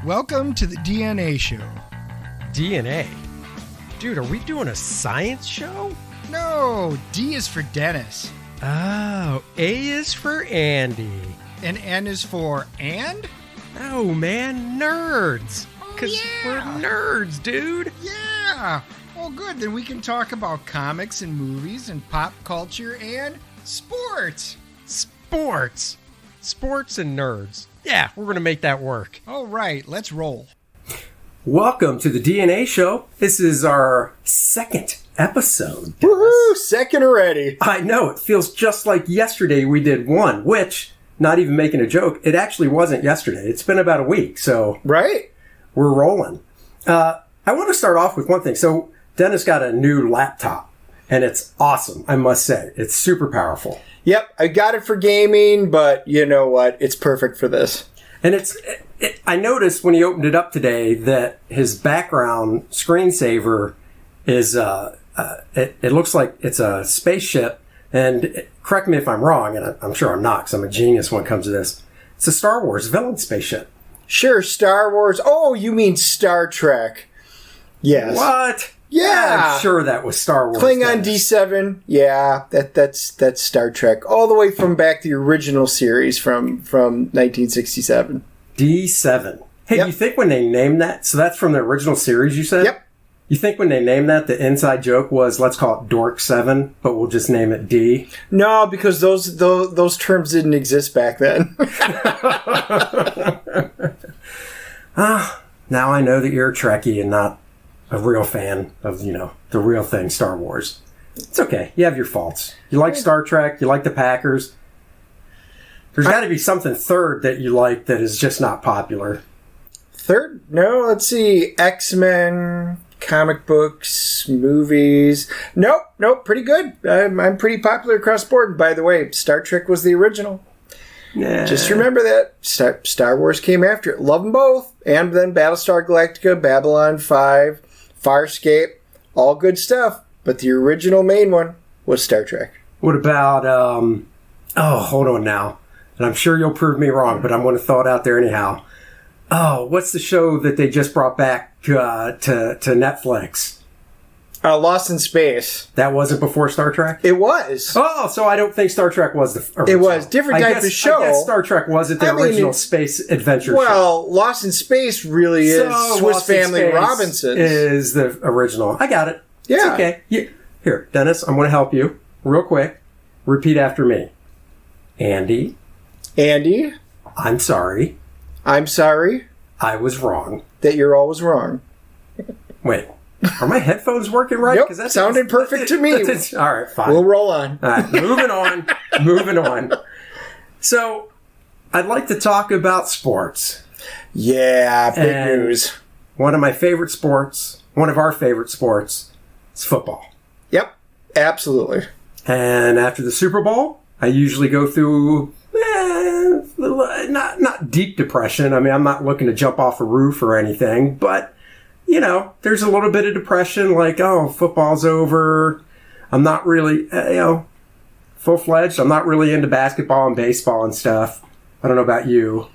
Welcome to the DNA Show. DNA? Dude, are we doing a science show? No, D is for Dennis. Oh, A is for Andy. And N is for and? Oh, man, nerds. Because we're yeah. nerds, dude. Yeah. Well, good. Then we can talk about comics and movies and pop culture and sports. Sports. Sports and nerds. Yeah, we're going to make that work. All right, let's roll. Welcome to the DNA Show. This is our second episode. Woohoo! Second already. I know, it feels just like yesterday we did one, which, not even making a joke, it actually wasn't yesterday. It's been about a week, so... Right? We're rolling. I want to start off with one thing. So, Dennis got a new laptop, and it's awesome, I must say. It's super powerful. Yep, I got it for gaming, but you know what? It's perfect for this. And I noticed when he opened it up today that his background screensaver is, it looks like it's a spaceship. And correct me if I'm wrong, and I'm sure I'm not because I'm a genius when it comes to this. It's a Star Wars villain spaceship. Sure, Star Wars. Oh, you mean Star Trek. Yes. What? Yeah. I'm sure that was Star Wars. Klingon D7. Yeah, that's Star Trek. All the way from back to the original series from 1967. D7. Hey, Yep. You think when they named that, so that's from the original series you said? Yep. You think when they named that, the inside joke was, let's call it Dork 7, but we'll just name it D? No, because those terms didn't exist back then. Now I know that you're a Trekkie and not a real fan of, the real thing, Star Wars. It's okay. You have your faults. You like Star Trek. You like the Packers. There's got to be something third that you like that is just not popular. Third? No, let's see. X-Men, comic books, movies. Nope, pretty good. I'm pretty popular across the board. By the way, Star Trek was the original. Yeah. Just remember that. Star Wars came after it. Love them both. And then Battlestar Galactica, Babylon 5, Farscape. All good stuff. But the original main one was Star Trek. What about, hold on now. And I'm sure you'll prove me wrong, but I'm going to throw it out there anyhow. Oh, what's the show that they just brought back to Netflix? Lost in Space. That wasn't before Star Trek? It was. Oh, so I don't think Star Trek was the original. It was. Different type of show. I guess Star Trek wasn't the original space adventure show. Well, Lost in Space really is Swiss Lost in Family Space Robinsons. Is the original. I got it. Yeah. It's okay. Here, Dennis, I'm going to help you real quick. Repeat after me. Andy. I'm sorry. I was wrong. That you're always wrong. Wait. Are my headphones working right? Yep, that sounded perfect to me. All right, fine. We'll roll on. All right, moving on. So, I'd like to talk about sports. Yeah, big news. One of our favorite sports, is football. Yep, absolutely. And after the Super Bowl, I usually go through not deep depression. I mean, I'm not looking to jump off a roof or anything, but there's a little bit of depression, like, oh, football's over. I'm not really, full-fledged. I'm not really into basketball and baseball and stuff. I don't know about you.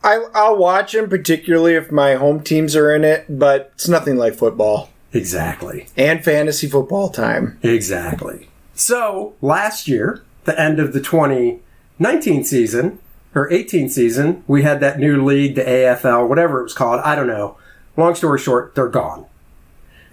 I'll watch them, particularly if my home teams are in it, but it's nothing like football. Exactly. And fantasy football time. Exactly. So, last year, the end of the 2019 season, or 18 season, we had that new league, the AFL, whatever it was called. I don't know. Long story short, they're gone.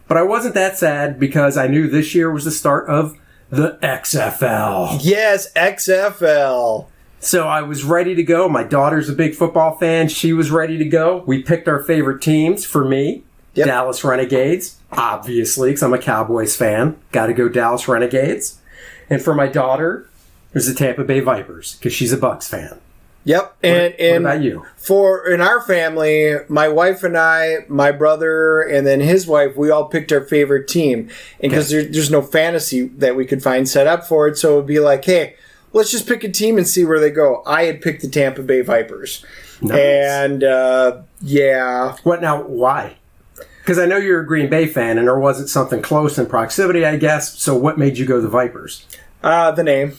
But I wasn't that sad because I knew this year was the start of the XFL. Yes, XFL. So I was ready to go. My daughter's a big football fan. She was ready to go. We picked our favorite teams. For me, Dallas Renegades, obviously, because I'm a Cowboys fan. Got to go Dallas Renegades. And for my daughter, it was the Tampa Bay Vipers because she's a Bucs fan. Yep. What about you? In our family, my wife and I, my brother, and then his wife, we all picked our favorite team. And because there's no fantasy that we could find set up for it, so it would be like, hey, let's just pick a team and see where they go. I had picked the Tampa Bay Vipers. Nice. And, yeah. What now? Why? Because I know you're a Green Bay fan, and there wasn't something close in proximity, I guess. So what made you go the Vipers? The name.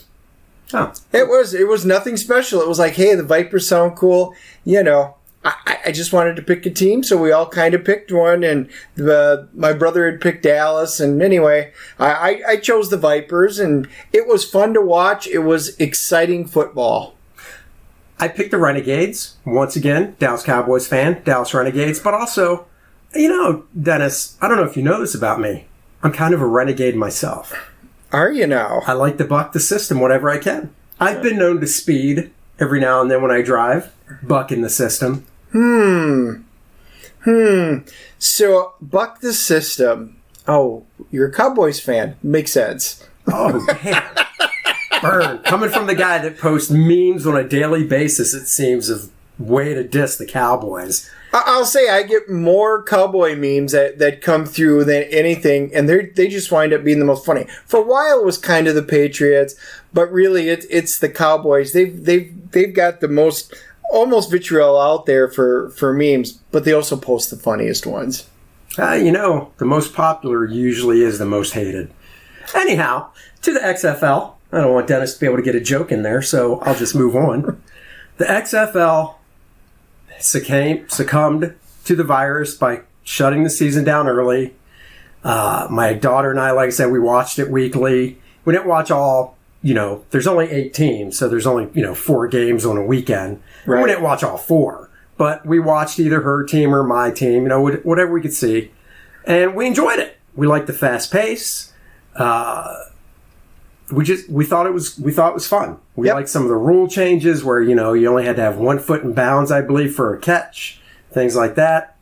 Oh. It was nothing special. It was like, hey, the Vipers sound cool. I just wanted to pick a team, so we all kind of picked one, and my brother had picked Dallas, and anyway, I chose the Vipers, and it was fun to watch. It was exciting football. I picked the Renegades. Once again, Dallas Cowboys fan, Dallas Renegades, but also, Dennis, I don't know if you know this about me. I'm kind of a renegade myself. Are you now? I like to buck the system whenever I can. I've been known to speed every now and then when I drive, bucking the system. So, buck the system. Oh, you're a Cowboys fan. Makes sense. Oh, man. Burn. Coming from the guy that posts memes on a daily basis, it seems, of way to diss the Cowboys. I'll say I get more cowboy memes that come through than anything, and they just wind up being the most funny. For a while, it was kind of the Patriots, but really, it's the Cowboys. They've got the most almost vitriol out there for memes, but they also post the funniest ones. The most popular usually is the most hated. Anyhow, to the XFL. I don't want Dennis to be able to get a joke in there, so I'll just move on. The XFL succumbed to the virus by shutting the season down early. My daughter and I, like I said, we watched it weekly. We didn't watch all, there's only 8 teams, so there's only, 4 games on a weekend. Right. We didn't watch all 4, but we watched either her team or my team, whatever we could see. And we enjoyed it. We liked the fast pace. We thought it was fun. We liked some of the rule changes where, you only had to have 1 foot in bounds, I believe, for a catch, things like that.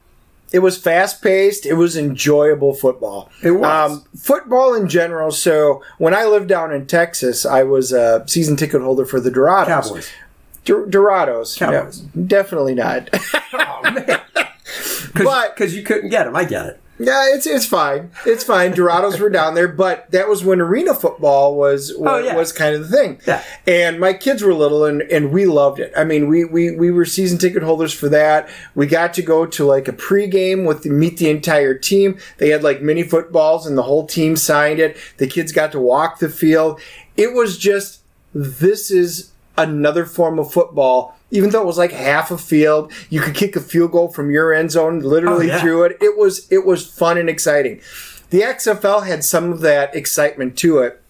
It was fast-paced. It was enjoyable football. It was. Football in general. So when I lived down in Texas, I was a season ticket holder for the Dorados. Cowboys. Dorados. Cowboys. No, definitely not. Oh, man. Because you couldn't get them. I get it. Yeah, it's fine. It's fine. Dorados were down there, but that was when arena football was kind of the thing. Yeah. And my kids were little, and we loved it. I mean, we were season ticket holders for that. We got to go to like a pregame meet the entire team. They had like mini footballs, and the whole team signed it. The kids got to walk the field. It was just, this is another form of football. Even though it was like half a field, you could kick a field goal from your end zone literally through it. It was fun and exciting. The XFL had some of that excitement to it.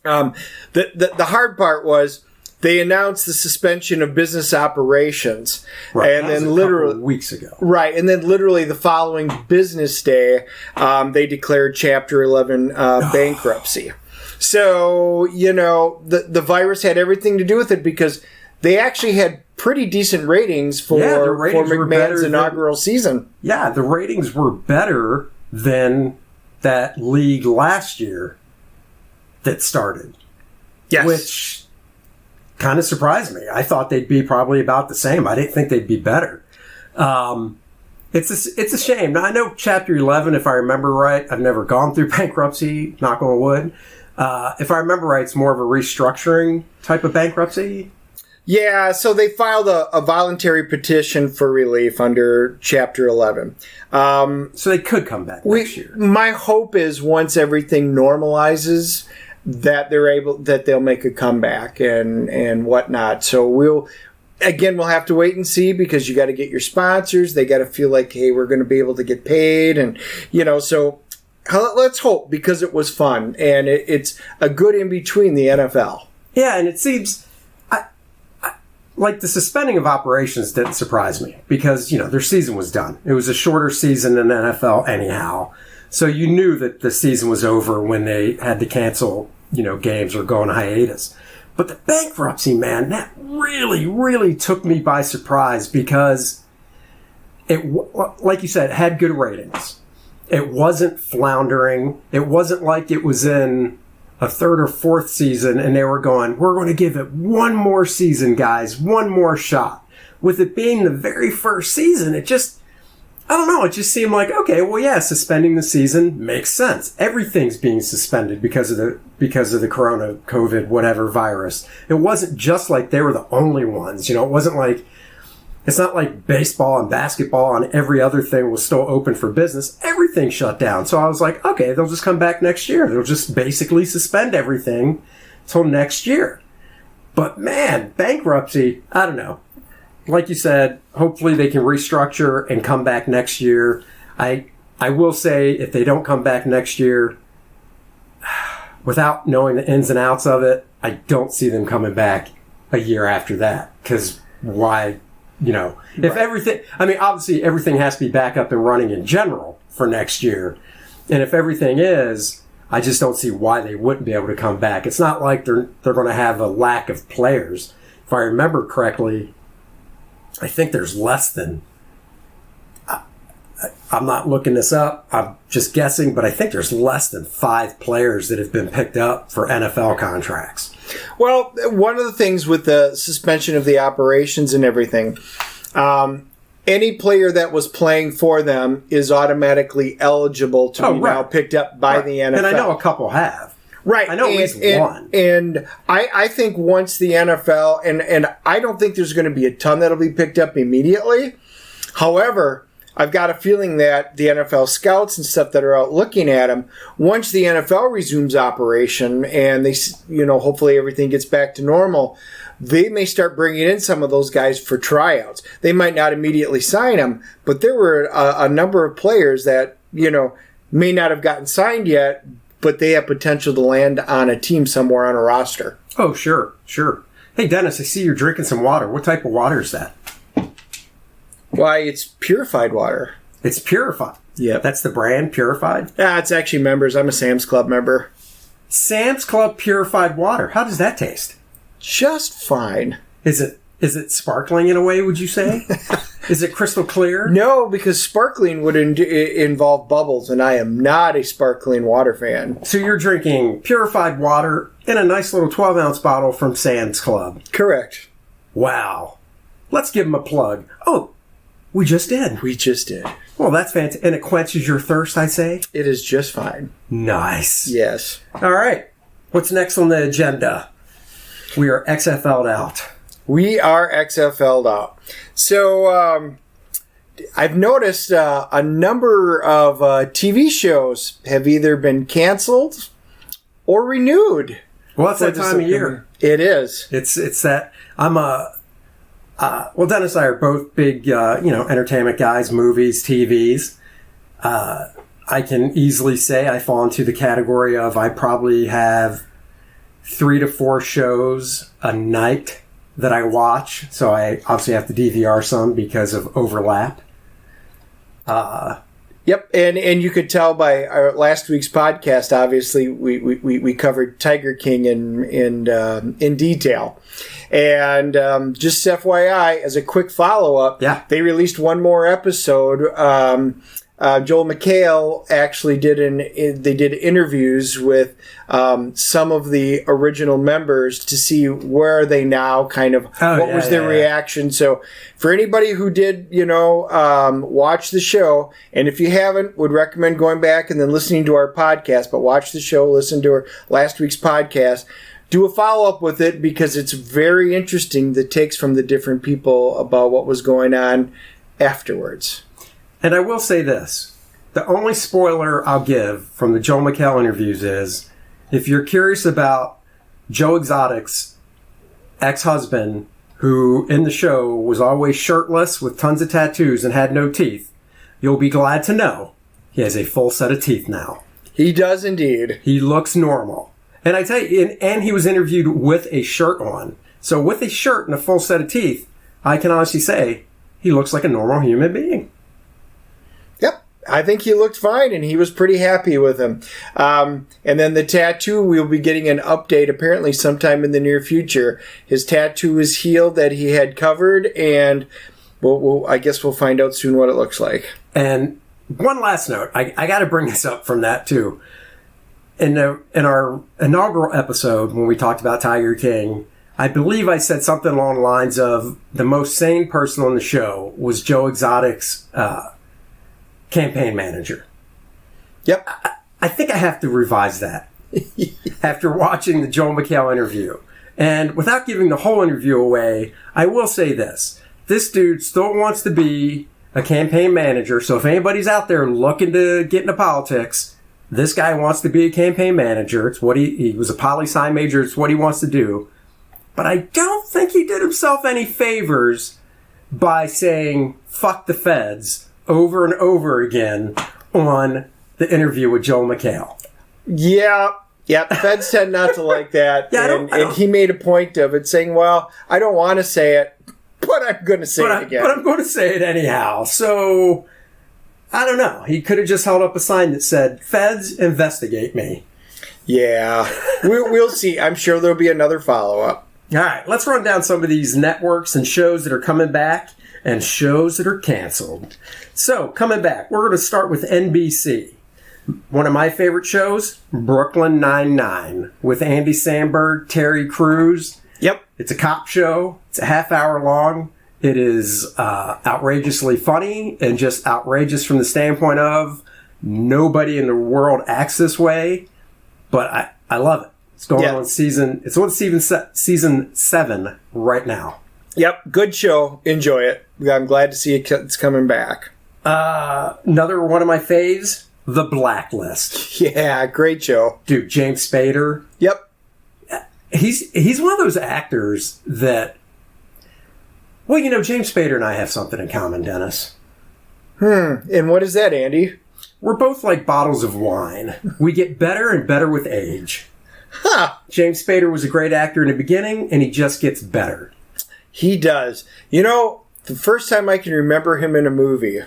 The hard part was they announced the suspension of business operations, right, and then literally a couple of weeks ago, right, and then literally the following business day, they declared Chapter 11 bankruptcy. So the virus had everything to do with it because they actually had pretty decent ratings for McMahon's inaugural season. Yeah, the ratings were better than that league last year that started. Yes. Which kind of surprised me. I thought they'd be probably about the same. I didn't think they'd be better. It's a shame. Now, I know Chapter 11, if I remember right, I've never gone through bankruptcy, knock on wood. If I remember right, it's more of a restructuring type of bankruptcy. Yeah, so they filed a voluntary petition for relief under Chapter 11. So they could come back next year. My hope is once everything normalizes, that they'll make a comeback and whatnot. So we'll have to wait and see because you got to get your sponsors. They got to feel like, hey, we're going to be able to get paid, and so let's hope because it was fun and it's a good in between the NFL. Yeah, and it seems. Like the suspending of operations didn't surprise me because, their season was done. It was a shorter season in the NFL anyhow. So you knew that the season was over when they had to cancel, games or go on hiatus. But the bankruptcy, man, that really, really took me by surprise because it, like you said, had good ratings. It wasn't floundering. It wasn't like it was in a third or fourth season and they were going, we're going to give it one more season, guys, one more shot. With it being the very first season, it just seemed like, okay, well, yeah, suspending the season makes sense. Everything's being suspended because of the corona, COVID, whatever virus. It wasn't just like they were the only ones. It wasn't like, it's not like baseball and basketball and every other thing was still open for business. Everything shut down. So I was like, okay, they'll just come back next year. They'll just basically suspend everything till next year. But man, bankruptcy, I don't know. like you said, hopefully they can restructure and come back next year. I will say, if they don't come back next year, without knowing the ins and outs of it, I don't see them coming back a year after that. Because why, if everything, obviously everything has to be back up and running in general for next year. And if everything is, I just don't see why they wouldn't be able to come back. It's not like they're going to have a lack of players. If I remember correctly, I think there's less than, I'm not looking this up, I'm just guessing, but I think there's less than 5 players that have been picked up for NFL contracts. Well, one of the things with the suspension of the operations and everything, any player that was playing for them is automatically eligible to be now picked up by the NFL. And I know a couple have. Right. I know at least one. And I think once the NFL, and I don't think there's going to be a ton that'll be picked up immediately. However, I've got a feeling that the NFL scouts and stuff that are out looking at them, once the NFL resumes operation and they, hopefully everything gets back to normal, they may start bringing in some of those guys for tryouts. They might not immediately sign them, but there were a number of players that, may not have gotten signed yet, but they have potential to land on a team somewhere on a roster. Oh, sure. Hey, Dennis, I see you're drinking some water. What type of water is that? Why, it's purified water. It's purified? Yeah. That's the brand, Purified? Yeah, it's actually members. I'm a Sam's Club member. Sam's Club Purified Water. How does that taste? Just fine. Is it sparkling in a way, would you say? Is it crystal clear? No, because sparkling would involve bubbles, and I am not a sparkling water fan. So you're drinking purified water in a nice little 12-ounce bottle from Sam's Club. Correct. Wow. Let's give them a plug. Oh, we just did. Well, that's fantastic. And it quenches your thirst, I say? It is just fine. Nice. Yes. All right. What's next on the agenda? We are XFL'd out. We are XFL'd out. So, I've noticed a number of TV shows have either been canceled or renewed. Well, it's that time of year. It is. It's that well, Dennis and I are both big, entertainment guys, movies, TVs. I can easily say I fall into the category of I probably have 3 to 4 shows a night that I watch. So I obviously have to DVR some because of overlap. Yep, and you could tell by our last week's podcast. Obviously, we covered Tiger King in detail, and just FYI, as a quick follow up, they released one more episode. Joel McHale actually did interviews with some of the original members to see where are they now, kind of what was their reaction. So for anybody who did, watch the show, and if you haven't, would recommend going back and then listening to our podcast, but watch the show, listen to our last week's podcast, do a follow-up with it because it's very interesting, the takes from the different people about what was going on afterwards. And I will say this. The only spoiler I'll give from the Joel McHale interviews is, if you're curious about Joe Exotic's ex-husband, who in the show was always shirtless with tons of tattoos and had no teeth, you'll be glad to know he has a full set of teeth now. He does indeed. He looks normal. And I tell you, and he was interviewed with a shirt on. So with a shirt and a full set of teeth, I can honestly say he looks like a normal human being. Yep, I think he looked fine, and he was pretty happy with him. And then the tattoo, we'll be getting an update apparently sometime in the near future. His tattoo is healed that he had covered, and I guess we'll find out soon what it looks like. And one last note, I got to bring this up from that too. In our inaugural episode, when we talked about Tiger King, I believe I said something along the lines of the most sane person on the show was Joe Exotic's campaign manager. Yep. I think I have to revise that after watching the Joel McHale interview. And without giving the whole interview away, I will say this. This dude still wants to be a campaign manager. So if anybody's out there looking to get into politics, this guy wants to be a campaign manager. It's what he was a poli-sci major. It's what he wants to do. But I don't think he did himself any favors by saying "fuck the feds" over and over again on the interview with Joel McHale. Yeah. Yeah, feds tend not to like that. Yeah, and he made a point of it, saying, well, I don't want to say it, but I'm going to say it again. But I'm going to say it anyhow. So, I don't know. He could have just held up a sign that said, "Feds, investigate me." Yeah. We'll see. I'm sure there'll be another follow-up. All right, let's run down some of these networks and shows that are coming back and shows that are canceled. So, coming back, we're going to start with NBC. One of my favorite shows, Brooklyn Nine-Nine, with Andy Samberg, Terry Crews. Yep. It's a cop show. It's a half hour long. It is outrageously funny and just outrageous from the standpoint of nobody in the world acts this way, but I love it. It's going on season 7 right now. Yep. Good show. Enjoy it. I'm glad to see it's coming back. Another one of my faves, The Blacklist. Yeah, great show. Dude, James Spader. Yep. He's one of those actors that... Well, James Spader and I have something in common, Dennis. And what is that, Andy? We're both like bottles of wine. We get better and better with age. Huh. James Spader was a great actor in the beginning, and he just gets better. He does. The first time I can remember him in a movie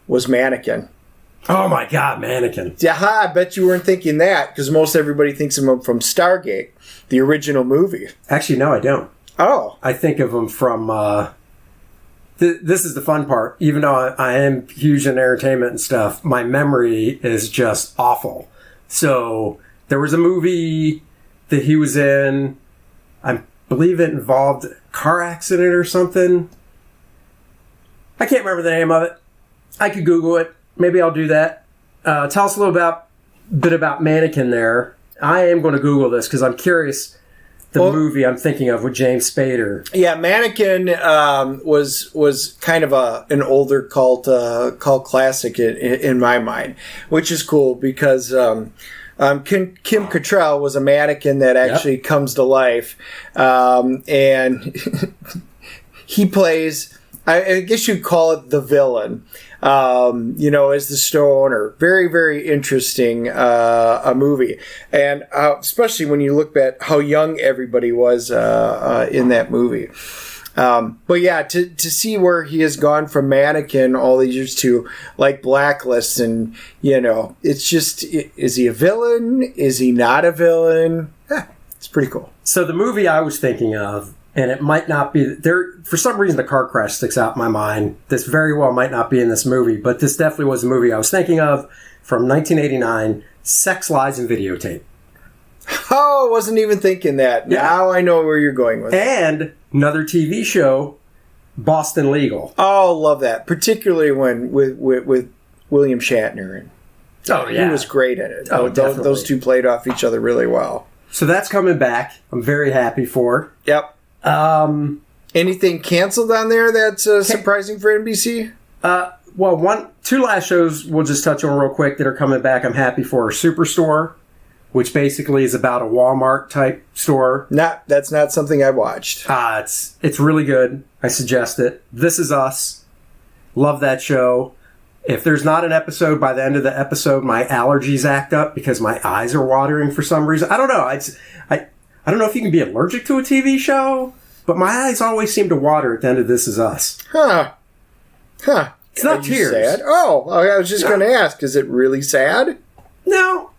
was Mannequin. Oh my God, Mannequin. Yeah, I bet you weren't thinking that, because most everybody thinks of him from Stargate, the original movie. Actually, no, I don't. Oh. I think of him from... this is the fun part. Even though I am huge in entertainment and stuff, my memory is just awful. So, there was a movie that he was in. I believe it involved a car accident or something. I can't remember the name of it. I could Google it. Maybe I'll do that. Tell us a little bit about Mannequin there. I am going to Google this because I'm curious the movie I'm thinking of with James Spader. Yeah, Mannequin was kind of an older cult classic in my mind, which is cool because Kim Cattrall was a mannequin that actually comes to life, and he plays, I guess you'd call it the villain, as the store owner. Very, very interesting a movie. And especially when you look at how young everybody was in that movie. But yeah, to see where he has gone from Mannequin all these years to like Blacklist, and it's just, is he a villain? Is he not a villain? It's pretty cool. So the movie I was thinking of, and it might not be there for some reason, the car crash sticks out in my mind. This very well might not be in this movie, but this definitely was the movie I was thinking of from 1989, Sex, Lies, and Videotape. Oh, wasn't even thinking that. Yeah. Now I know where you're going with it. And another TV show, Boston Legal. Oh, love that. Particularly when with William Shatner. And he was great in it. Oh, those two played off each other really well. So that's coming back. I'm very happy for. Yep. Anything canceled on there that's surprising for NBC? Well, two last shows we'll just touch on real quick that are coming back I'm happy for. Superstore, which basically is about a Walmart type store. That's not something I watched. It's really good. I suggest it. This Is Us. Love that show. If there's not an episode, by the end of the episode, my allergies act up because my eyes are watering for some reason. I don't know. I don't know if you can be allergic to a TV show, but my eyes always seem to water at the end of This Is Us. Huh. It's not tears. Sad? Oh, I was just going to ask, is it really sad? No.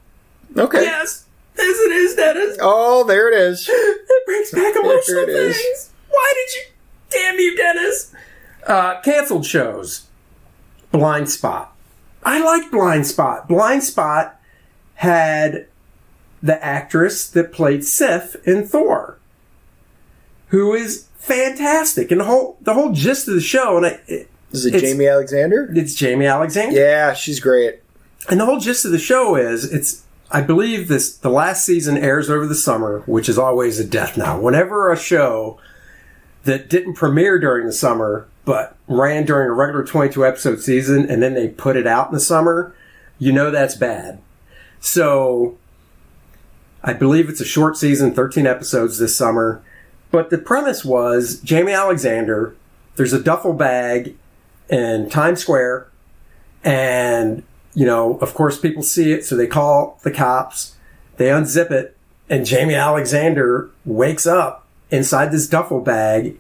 Okay. Yes. Yes, it is, Dennis. Oh, there it is. It brings back emotional things. Why did you... Damn you, Dennis. Canceled shows. Blind Spot. I like Blind Spot. Blind Spot had the actress that played Sif in Thor, who is fantastic. And the whole gist of the show... Is it Jamie Alexander? It's Jamie Alexander. Yeah, she's great. And the whole gist of the show is, I believe the last season airs over the summer, which is always a death knell. Whenever a show that didn't premiere during the summer, but ran during a regular 22-episode season, and then they put it out in the summer, that's bad. So, I believe it's a short season, 13 episodes this summer. But the premise was Jamie Alexander there's a duffel bag in Times Square, and, of course people see it, so they call the cops, they unzip it, and Jamie Alexander wakes up inside this duffel bag,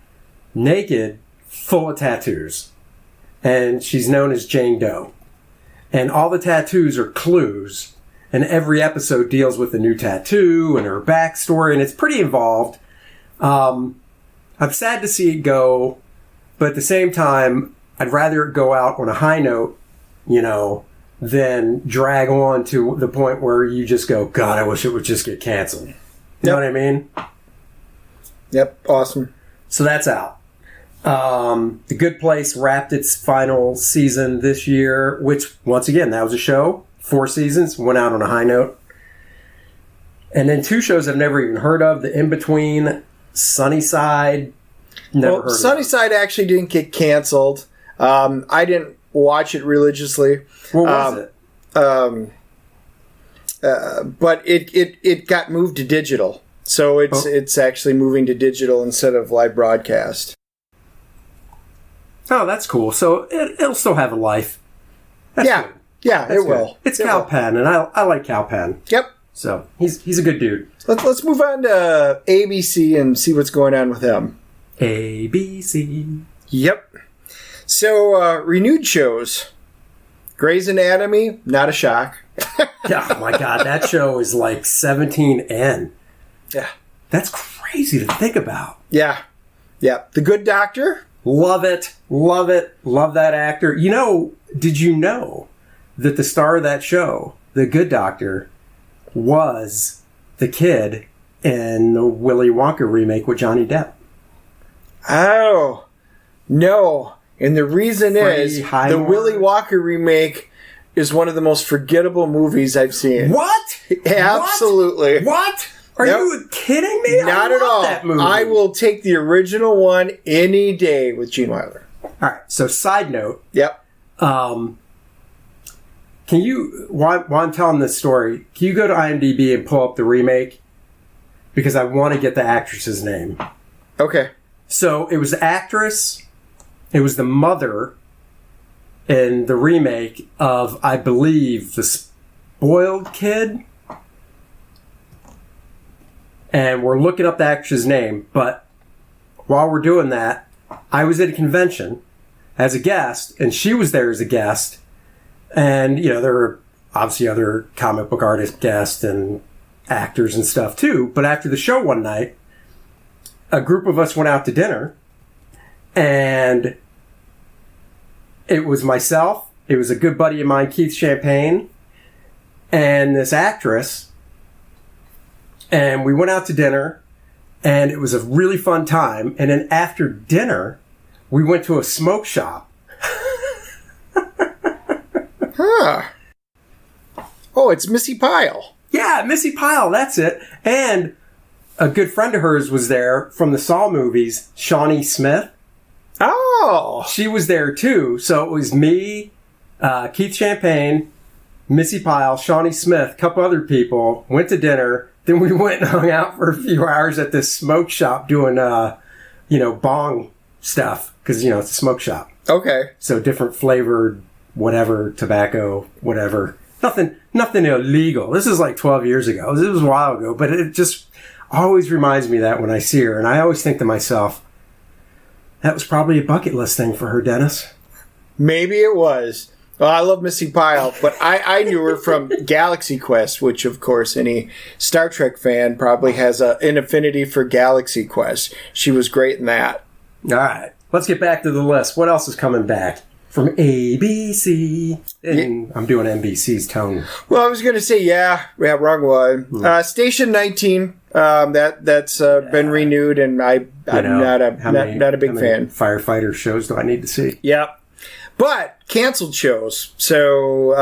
naked, full of tattoos. And she's known as Jane Doe. And all the tattoos are clues, and every episode deals with a new tattoo and her backstory, and it's pretty involved. I'm sad to see it go, but at the same time, I'd rather it go out on a high note, than drag on to the point where you just go, God, I wish it would just get canceled. You know what I mean? Yep, awesome. So that's out. The Good Place wrapped its final season this year, which, once again, that was a show. 4 seasons, went out on a high note. And then 2 shows I've never even heard of. The In-Between, Sunnyside, never heard of. Sunnyside actually didn't get canceled. I didn't watch it religiously. What was it? But it got moved to digital. So it's actually moving to digital instead of live broadcast. Oh, that's cool. So it'll still have a life. That's good. Yeah, it will. It's Cal Penn, and I like Cal Penn. Yep. So he's a good dude. Let's move on to ABC and see what's going on with them. ABC. Yep. So renewed shows. Grey's Anatomy, not a shock. Oh my God, that show is like 17N. Yeah. That's crazy to think about. Yeah. Yeah. The Good Doctor. Love it. Love it. Love that actor. Did you know that the star of that show, The Good Doctor, was the kid in the Willy Wonka remake with Johnny Depp? Oh, no. And the reason is the Willy Wonka remake is one of the most forgettable movies I've seen. What? Absolutely. What? Are you kidding me? Not at all. That movie. I will take the original one any day with Gene Wilder. All right. So, side note. Yep. Can you, while I'm telling this story, can you go to IMDb and pull up the remake? Because I want to get the actress's name. Okay. So, it was the actress, it was the mother in the remake of, I believe, The Spoiled Kid. And we're looking up the actress's name, but while we're doing that, I was at a convention as a guest, and she was there as a guest. And, there were obviously other comic book artist guests and actors and stuff too. But after the show one night, a group of us went out to dinner, and it was myself, it was a good buddy of mine, Keith Champagne, and this actress. And we went out to dinner, and it was a really fun time. And then after dinner, we went to a smoke shop. Huh. Oh, it's Missy Pyle. Yeah, Missy Pyle, that's it. And a good friend of hers was there from the Saw movies, Shawnee Smith. Oh. She was there too. So it was me, Keith Champagne, Missy Pyle, Shawnee Smith, a couple other people, went to dinner. Then we went and hung out for a few hours at this smoke shop doing, bong stuff. Because, it's a smoke shop. Okay. So different flavored, whatever, tobacco, whatever. Nothing illegal. This is like 12 years ago. This was a while ago. But it just always reminds me of that when I see her. And I always think to myself, that was probably a bucket list thing for her, Dennis. Maybe it was. Well, I love Missy Pyle, but I knew her from Galaxy Quest, which, of course, any Star Trek fan probably has an affinity for Galaxy Quest. She was great in that. All right. Let's get back to the list. What else is coming back from ABC? And I'm doing NBC's tone. Well, I was going to say, wrong one. Station 19, that's been renewed, and I'm not a big fan. Firefighter shows do I need to see? Yep. But canceled shows. So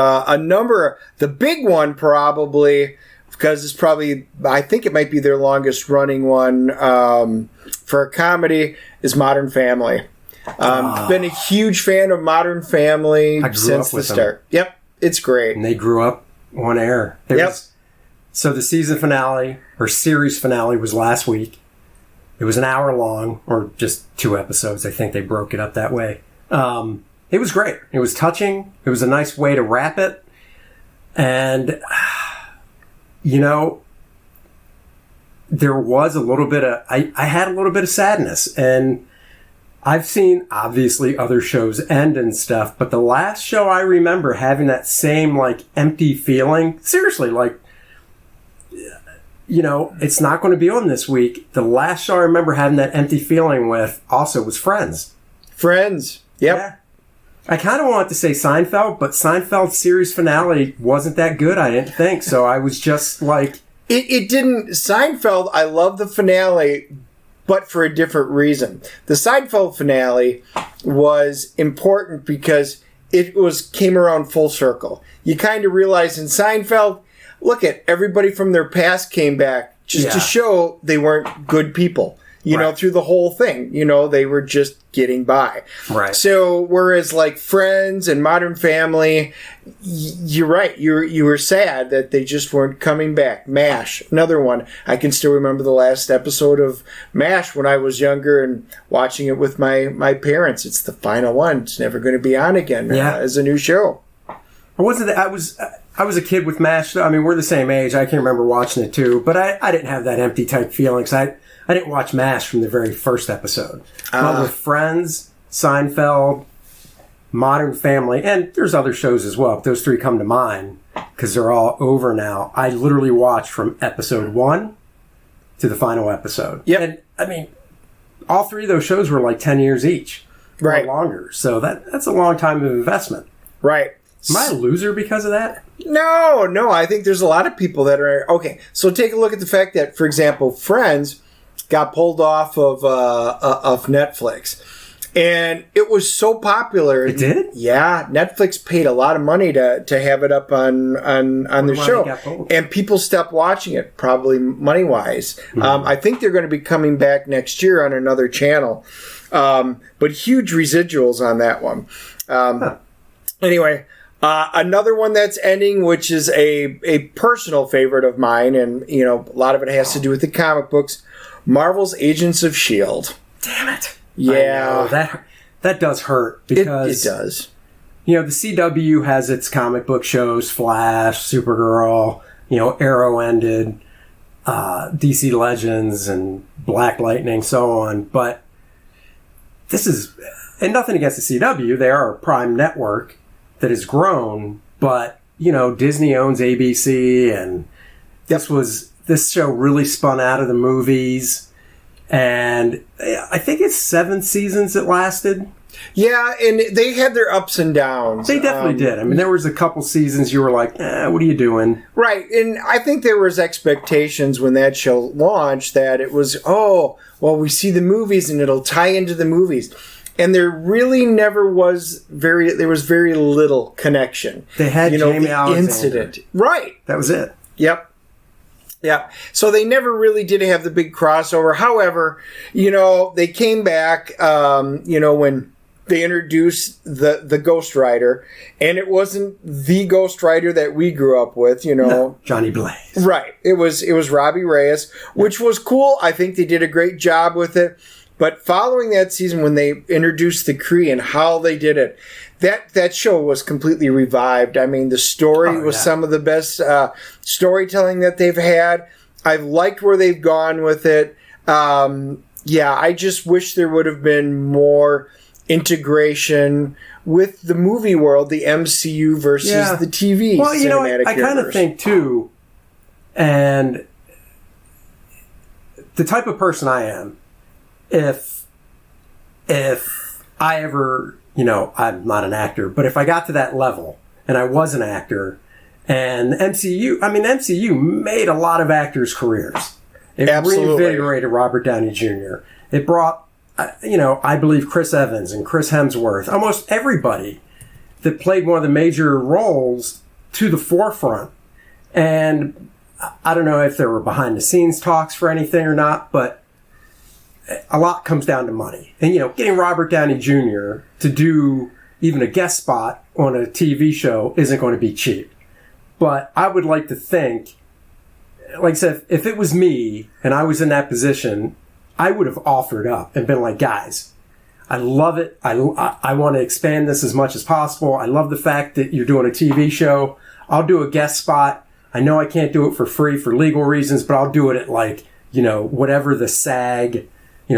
the big one probably, because it's probably, I think it might be their longest running one for a comedy, is Modern Family. Been a huge fan of Modern Family since the start. Yep, it's great. And they grew up on air. So the season finale, or series finale, was last week. It was an hour long, or just 2 episodes. I think they broke it up that way. It was great. It was touching. It was a nice way to wrap it. And, there was a little bit of, I had a little bit of sadness. And I've seen, obviously, other shows end and stuff, but the last show I remember having that same, empty feeling, seriously, it's not going to be on this week. The last show I remember having that empty feeling with also was Friends. Friends. Yep. Yeah. I kind of wanted to say Seinfeld, but Seinfeld's series finale wasn't that good, I didn't think. So I was just like... It didn't... Seinfeld, I love the finale, but for a different reason. The Seinfeld finale was important because it came around full circle. You kind of realize in Seinfeld, look at everybody from their past came back just to show they weren't good people. Through the whole thing, they were just getting by. Right. So whereas Friends and Modern Family, you're right. You were sad that they just weren't coming back. MASH, another one. I can still remember the last episode of MASH when I was younger and watching it with my parents. It's the final one. It's never going to be on again as a new show. I was a kid with MASH. I mean, we're the same age. I can remember watching it too, but I didn't have that empty type feelings. I didn't watch MASH from the very first episode. But with Friends, Seinfeld, Modern Family, and there's other shows as well, but those 3 come to mind because they're all over now. I literally watched from episode 1 to the final episode. Yep. And, I mean, all 3 of those shows were 10 years each. Right. Or longer. So that's a long time of investment. Right. Am I a loser because of that? No. I think there's a lot of people that are... Okay, so take a look at the fact that, for example, Friends got pulled off of Netflix. And it was so popular. It did? Yeah. Netflix paid a lot of money to have it up on the show. And people stopped watching it, probably money-wise. Mm-hmm. I think they're going to be coming back next year on another channel. But huge residuals on that one. Anyway... another one that's ending, which is a personal favorite of mine, and a lot of it has to do with the comic books, Marvel's Agents of S.H.I.E.L.D. Damn it. Yeah. That does hurt because... It does. The CW has its comic book shows, Flash, Supergirl, Arrow ended, DC Legends, and Black Lightning, so on. But this is... And nothing against the CW. They are a prime network that has grown, but, Disney owns ABC, and this show really spun out of the movies, and I think it's 7 seasons it lasted. Yeah, and they had their ups and downs. They definitely did. I mean, there was a couple seasons you were like, what are you doing? Right, and I think there was expectations when that show launched that it was, we see the movies and it'll tie into the movies. And there really never was very little connection. They had Jamie Alexander. Incident. Right. That was it. Yep. Yeah. So they never really did have the big crossover. However, they came back, when they introduced the Ghost Rider, and it wasn't the Ghost Rider that we grew up with, No, Johnny Blaze. Right. It was Robbie Reyes, which was cool. I think they did a great job with it. But following that season, when they introduced the Kree and how they did it, that show was completely revived. I mean, the story was some of the best storytelling that they've had. I've liked where they've gone with it. I just wish there would have been more integration with the movie world, the MCU versus the TV cinematic I kind of think, too, and the type of person I am, if I ever, I'm not an actor, but if I got to that level and I was an actor, and MCU made a lot of actors' careers. It reinvigorated Robert Downey Jr. It brought, I believe Chris Evans and Chris Hemsworth, almost everybody that played one of the major roles to the forefront. And I don't know if there were behind the scenes talks for anything or not, but a lot comes down to money. And, getting Robert Downey Jr. to do even a guest spot on a TV show isn't going to be cheap. But I would like to think, like I said, if it was me and I was in that position, I would have offered up and been like, guys, I love it. I want to expand this as much as possible. I love the fact that you're doing a TV show. I'll do a guest spot. I know I can't do it for free for legal reasons, but I'll do it at like, whatever the SAG,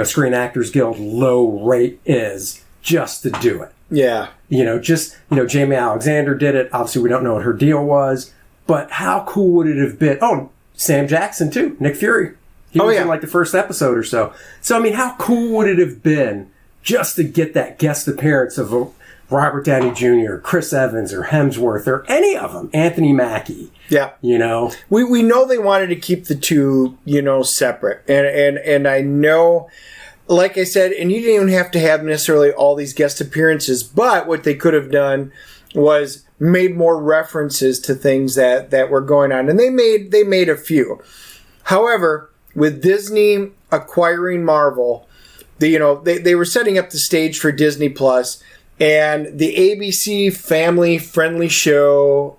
Screen Actors Guild low rate is just to do it. Yeah. Jamie Alexander did it. Obviously, we don't know what her deal was, but how cool would it have been? Oh, Sam Jackson too. Nick Fury. He was in like the first episode or so. So, I mean, how cool would it have been just to get that guest appearance of Robert Downey Jr., Chris Evans, or Hemsworth, or any of them, Anthony Mackie. Yeah. We know they wanted to keep the two, separate. And I know, like I said, and you didn't even have to have necessarily all these guest appearances, but what they could have done was made more references to things that were going on. And they made a few. However, with Disney acquiring Marvel, they were setting up the stage for Disney Plus, and the ABC family-friendly show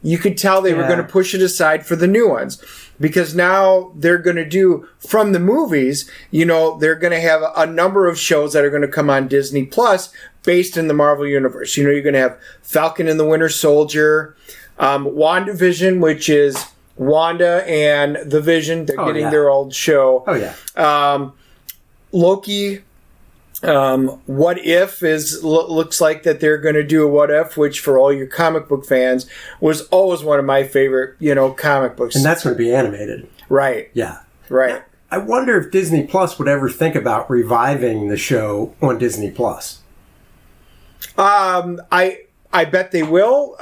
you could tell they were going to push it aside for the new ones, because now they're going to do, from the movies, they're going to have a number of shows that are going to come on Disney Plus based in the Marvel Universe. You're going to have Falcon and the Winter Soldier, WandaVision, which is Wanda and the Vision. They're getting their old show. Oh, yeah. Loki. What If looks like that they're going to do a What If, which for all your comic book fans was always one of my favorite, comic books. And that's going to be animated. Right. Yeah. Right. I wonder if Disney Plus would ever think about reviving the show on Disney Plus. I bet they will,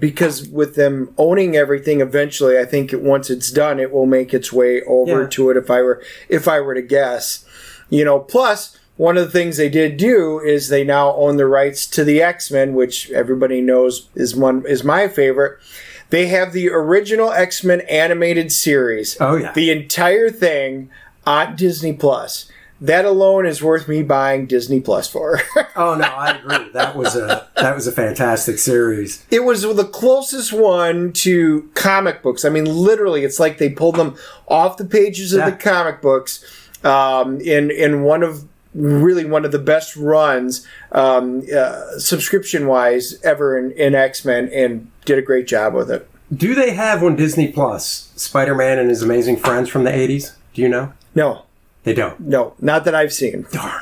because with them owning everything, eventually, I think once it's done, it will make its way over to it. If I were to guess, plus. One of the things they did do is they now own the rights to the X-Men, which everybody knows is my favorite. They have the original X-Men animated series. Oh yeah, the entire thing on Disney Plus. That alone is worth me buying Disney Plus for. Oh no, I agree. That was a fantastic series. It was the closest one to comic books. I mean, literally, it's like they pulled them off the pages of the comic books. In one of the best runs, subscription-wise, ever in X-Men, and did a great job with it. Do they have on Disney Plus Spider-Man and His Amazing Friends from the 80s? Do you know? No. They don't? No, not that I've seen. Darn.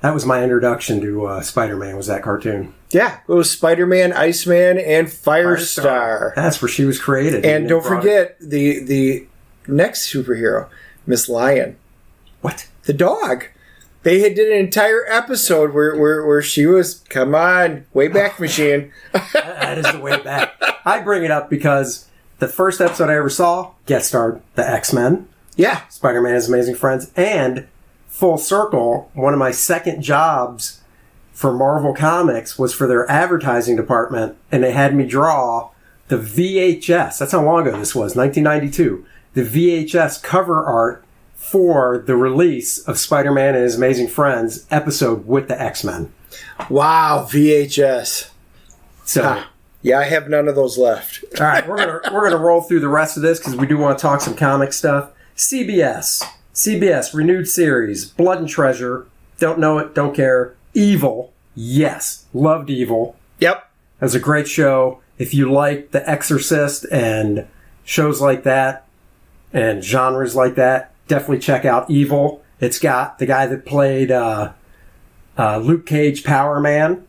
That was my introduction to Spider-Man, was that cartoon. Yeah, it was Spider-Man, Iceman, and Firestar. That's where she was created. And don't forget the next superhero, Miss Lion. What? The dog. They did an entire episode where she was, come on, way back machine. That is the way back. I bring it up because the first episode I ever saw guest starred the X-Men. Yeah. Spider-Man His Amazing Friends. And full circle, one of my second jobs for Marvel Comics was for their advertising department, and they had me draw the VHS. That's how long ago this was, 1992. The VHS cover art for the release of Spider-Man and His Amazing Friends episode with the X-Men. Wow, VHS. So, yeah, I have none of those left. All right, we're gonna roll through the rest of this because we do want to talk some comic stuff. CBS renewed series, Blood and Treasure. Don't know it, don't care. Evil, yes, loved Evil. Yep, that was a great show. If you like The Exorcist and shows like that and genres like that, definitely check out Evil. It's got the guy that played Luke Cage, Power Man.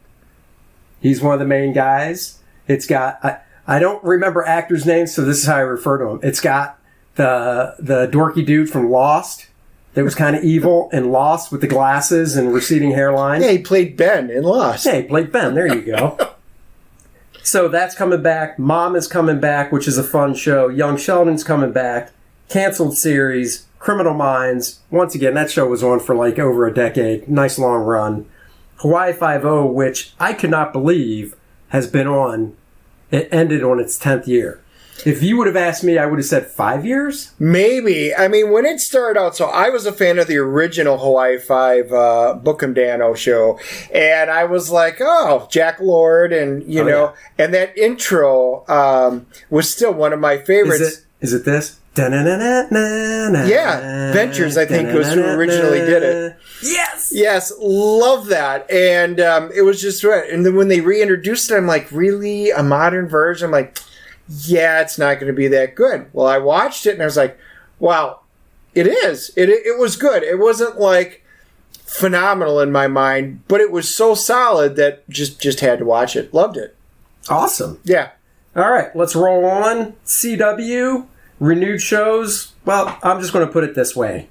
He's one of the main guys. It's got, I don't remember actors' names, so this is how I refer to him. It's got the dorky dude from Lost that was kind of evil and Lost with the glasses and receding hairline. Yeah, he played Ben in Lost. Yeah, he played Ben. There you go. So that's coming back. Mom is coming back, which is a fun show. Young Sheldon's coming back. Canceled series. Criminal Minds. Once again, that show was on for like over a decade. Nice long run. Hawaii Five-0, which I could not believe has been on. It ended on its 10th year. If you would have asked me, I would have said 5 years? Maybe. I mean, when it started out, so I was a fan of the original Hawaii Five Bookham Dano show. And I was like, oh, Jack Lord, and, you know, and that intro was still one of my favorites. Is it this? Yeah, Ventures, I think, was who originally did it. Yes, love that. And it was just right. And then when they reintroduced it, I'm like, really? A modern version? I'm like, yeah, it's not going to be that good. Well, I watched it and I was like, wow, it is. It was good. It wasn't like phenomenal in my mind, but it was so solid that just had to watch it. Loved it. Awesome. Yeah. All right, let's roll on. CW, renewed shows. Well, I'm just going to put it this way.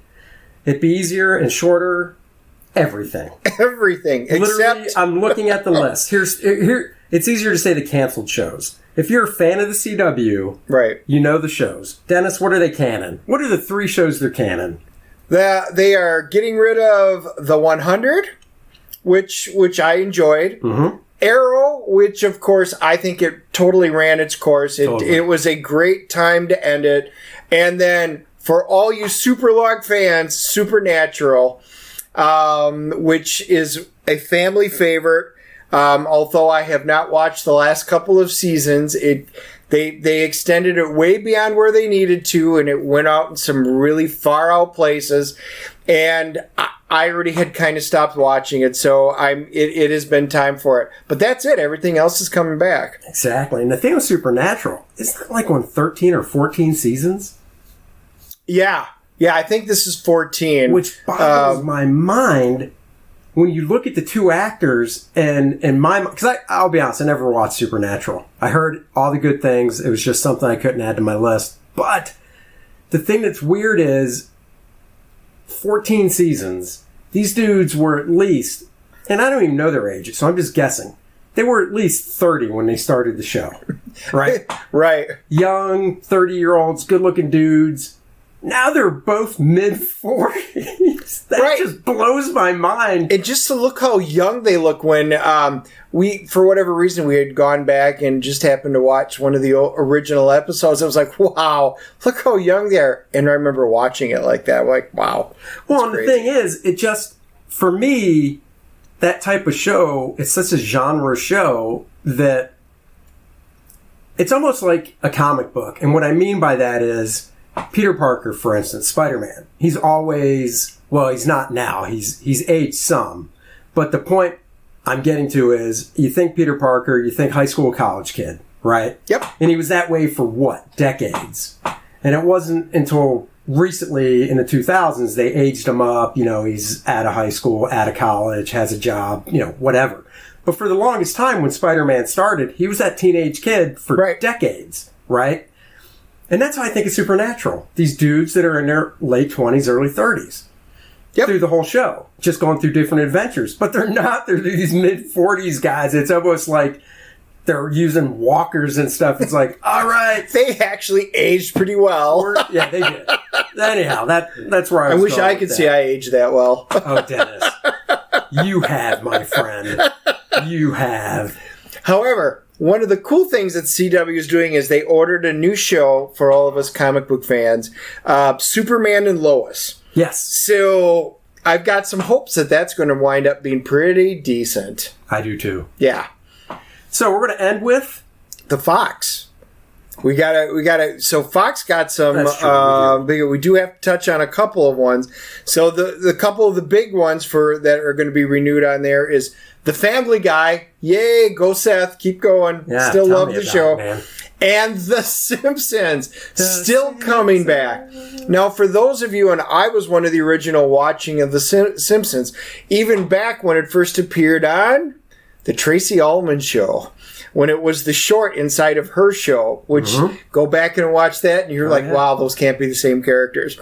It'd be easier and shorter. Everything. Everything. Literally, Except... I'm looking at the list. Here. It's easier to say the canceled shows. If you're a fan of the CW, right, you know the shows. Dennis, what are they canon? What are the 3 shows they're canon? They are getting rid of the 100, which I enjoyed. Mm-hmm. Arrow, which of course I think it totally ran its course. It was a great time to end it. And then for all you Superlog fans, Supernatural, which is a family favorite. Although I have not watched the last couple of seasons, they extended it way beyond where they needed to, and it went out in some really far out places. And I already had kind of stopped watching it, so it has been time for it. But that's it. Everything else is coming back. Exactly. And the thing with Supernatural, isn't that like on 13 or 14 seasons? Yeah. Yeah, I think this is 14. Which boggles my mind when you look at the 2 actors and my... Because I'll be honest, I never watched Supernatural. I heard all the good things. It was just something I couldn't add to my list. But the thing that's weird is 14 seasons. These dudes were at least... And I don't even know their ages, so I'm just guessing. They were at least 30 when they started the show. Right? Right. Young, 30-year-olds, good-looking dudes. Now they're both mid-40s. That just blows my mind. And just to look how young they look when we, for whatever reason, we had gone back and just happened to watch one of the original episodes. I was like, wow, look how young they are. And I remember watching it like that. I'm like, wow. Well, and the thing is, it just, for me, that type of show, it's such a genre show that it's almost like a comic book. And what I mean by that is, Peter Parker, for instance, Spider-Man. He's always, well, he's not now. He's aged some. But the point I'm getting to is, you think Peter Parker, you think high school, college kid, right? Yep. And he was that way for what? Decades. And it wasn't until recently in the 2000s they aged him up. You know, he's out of high school, out of college, has a job, you know, whatever. But for the longest time when Spider-Man started, he was that teenage kid for decades, right? And that's how I think it's Supernatural. These dudes that are in their late 20s, early 30s. Yep. Through the whole show. Just going through different adventures. But they're not. They're these mid-40s guys. It's almost like they're using walkers and stuff. It's like, all right. They actually aged pretty well. Yeah, they did. Anyhow, that's where I was wish I could see I aged that well. Oh, Dennis. You have, my friend. You have. However... one of the cool things that CW is doing is they ordered a new show for all of us comic book fans, Superman and Lois. Yes. So I've got some hopes that that's going to wind up being pretty decent. I do too. Yeah. So we're going to end with the Fox. We gotta. So Fox got some. We do have to touch on a couple of ones. So the couple of the big ones that are going to be renewed on there is The Family Guy. Yay, go Seth, keep going. Yeah, still love the show. Man. And The Simpsons still coming back. Now, for those of you, and I was one of the original watching of The Simpsons, even back when it first appeared on the Tracy Ullman Show. When it was the short inside of her show, which go back and watch that, and you're wow, those can't be the same characters.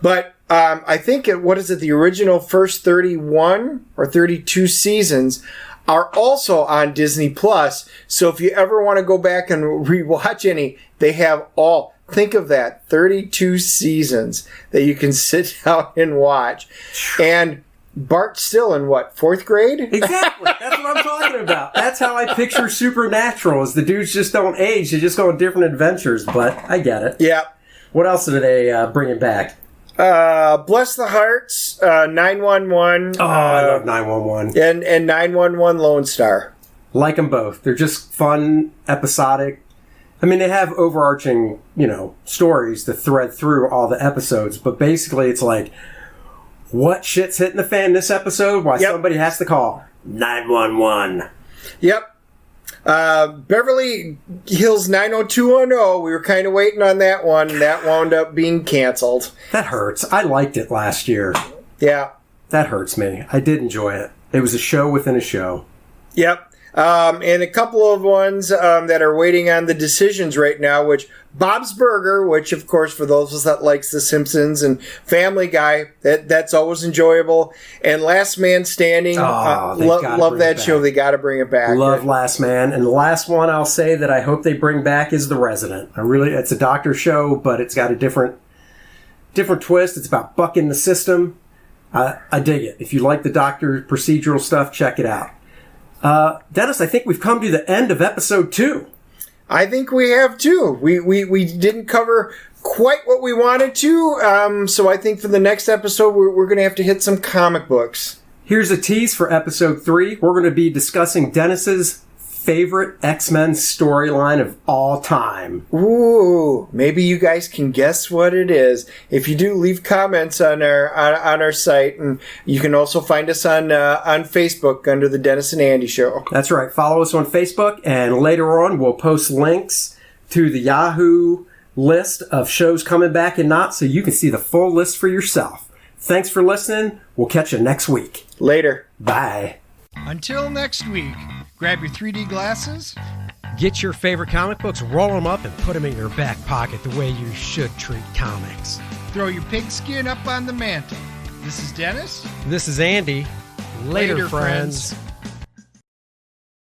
But I think, the original first 31 or 32 seasons are also on Disney Plus. So if you ever want to go back and rewatch any, they have all. Think of that, 32 seasons that you can sit down and watch. And Bart's still in what, 4th grade? Exactly. That's what I'm talking about. That's how I picture Supernatural, is the dudes just don't age. They just go on different adventures, but I get it. Yeah. What else are they bringing back? Bless the Hearts, 911. Oh, I love 911. And 911 Lone Star. Like them both. They're just fun, episodic. I mean, they have overarching, stories to thread through all the episodes, but basically it's like, what shit's hitting the fan this episode? Why somebody has to call 911. Yep. Beverly Hills 90210. We were kind of waiting on that one, and that wound up being canceled. That hurts. I liked it last year. Yeah. That hurts me. I did enjoy it. It was a show within a show. Yep. And a couple of ones that are waiting on the decisions right now, which Bob's Burger, which, of course, for those of us that likes The Simpsons and Family Guy, that's always enjoyable. And Last Man Standing, love that show. They got to bring it back. Love Last Man. And the last one I'll say that I hope they bring back is The Resident. It's a doctor show, but it's got a different twist. It's about bucking the system. I dig it. If you like the doctor procedural stuff, check it out. Dennis, I think we've come to the end of episode 2. I think we have too. We didn't cover quite what we wanted to, so I think for the next episode we're going to have to hit some comic books. Here's a tease for episode 3. We're going to be discussing Dennis's favorite X-Men storyline of all time. Ooh, maybe you guys can guess what it is. If you do, leave comments on our site, and you can also find us on Facebook under the Dennis and Andy Show. That's right. Follow us on Facebook, and later on we'll post links to the Yahoo list of shows coming back and not, so you can see the full list for yourself. Thanks for listening. We'll catch you next week. Later. Bye. Until next week, grab your 3D glasses. Get your favorite comic books, roll them up, and put them in your back pocket the way you should treat comics. Throw your pigskin up on the mantle. This is Dennis. This is Andy. Later, friends.